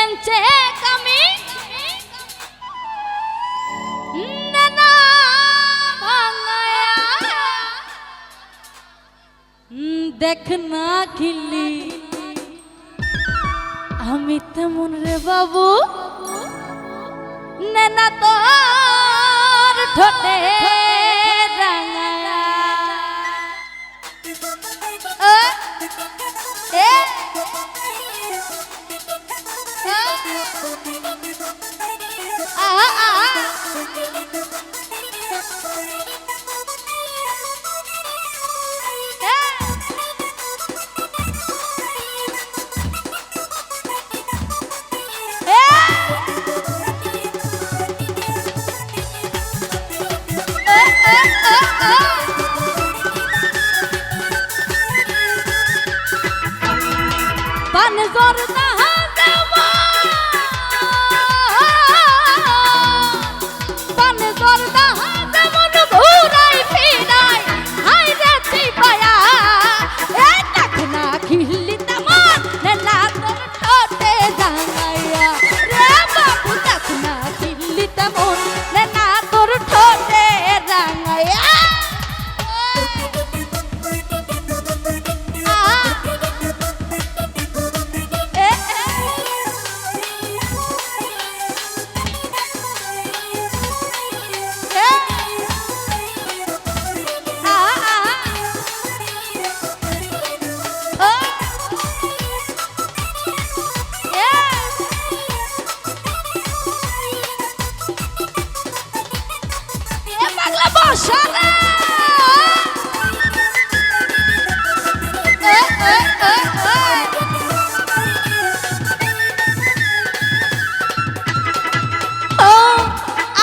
বেলেঞ্চে কামি না ভাঙায়া দেখ না খিল্লি আমি তেমন রে বাবু নেনা তোর ঠোঁটে রাঙায়া পান জর্দা পান জর্দা যেমন ঘুরাই ফিরাই হাই রে চিপায়া এ দেখ না খিল্লি তেমন না তোর ঠোঁটে রাঙায়া রে বাবু দেখ না খিল্লি তেমন না তোর ঠোঁটে রাঙায়া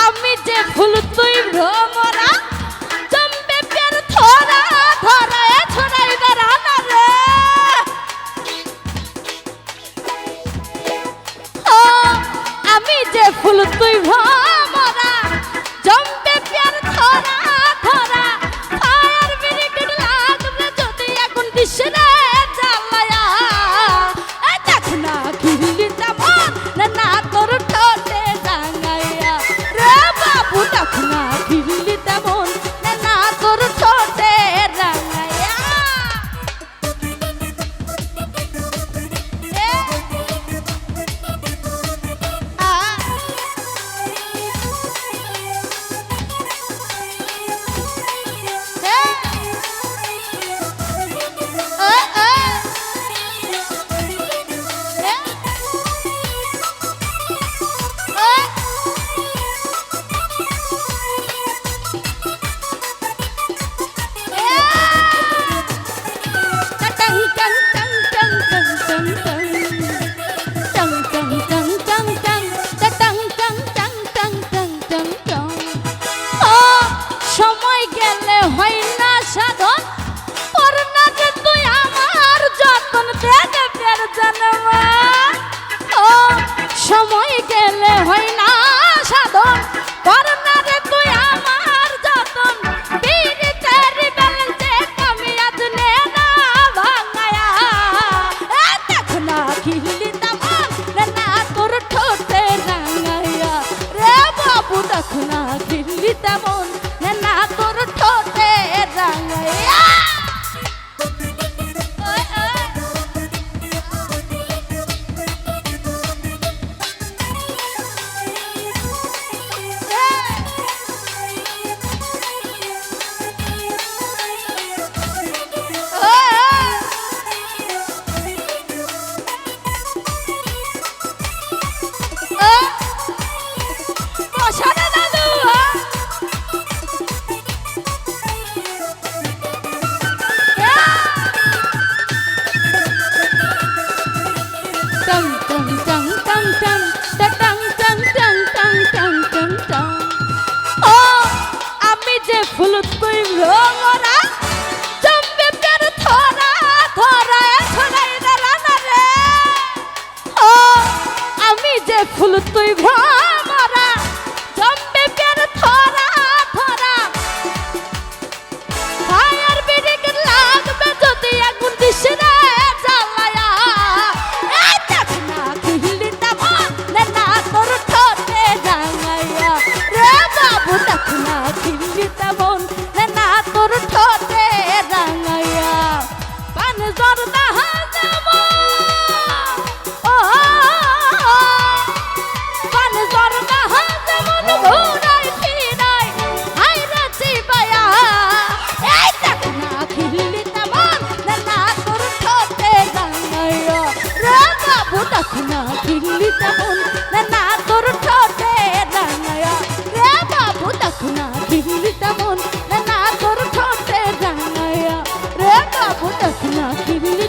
আমি যে ফুল তুই ভ্রমরা জম্বে পের থরা ধরা ছড়াই বেড়ানা রে আমি যে ফুল তুই ভ্রমরা জম্বে পের থরা ধরা ফায়ার ব্রিগেড লাগবে যদি আগুন দিশে রে জ্বালায়া এ দেখ না খিল্লি তেমন না তোর ঠোঁটে রাঙায়া রে বাবু দেখ না খিল্লি তেমন না তোর ঠোঁটে রাঙায়া সময় গেলে হয় না সাধন পর না যে তুই আমার যতন দেবে ফের জানবা সময় গেলে হয় না সাধন পর না রে তুই আমার যতন বীর তেরি বেলেঞ্চে কামি আজ নে না ভাঙায়া দেখ না খিল্লি তেমন না তোর ঠোঁটে রাঙায়া রে বাবু দেখ না খিল্লি তেমন না তোর ঠোঁটে রাঙায়া আমি যে ফুল তুই ভ্রমরা জম্বে পের থরা ধরা ছড়াই বেড়ানা রে আমি যে ফুল তুই ভ্রমরা জম্বে পের থরা ধরা ফায়ার ব্রিগেড লাগবে যদি আগুন দিশে রে জ্বালায়া এই দেখ না খিল্লি তেমন খিল্লি তেমন না তোর ঠোঁটে রাঙায়া রে বাবু দেখো না খিল্লি তেমন না তোর ঠোঁটে রাঙায়া রে বাবু দেখো না খিল্লি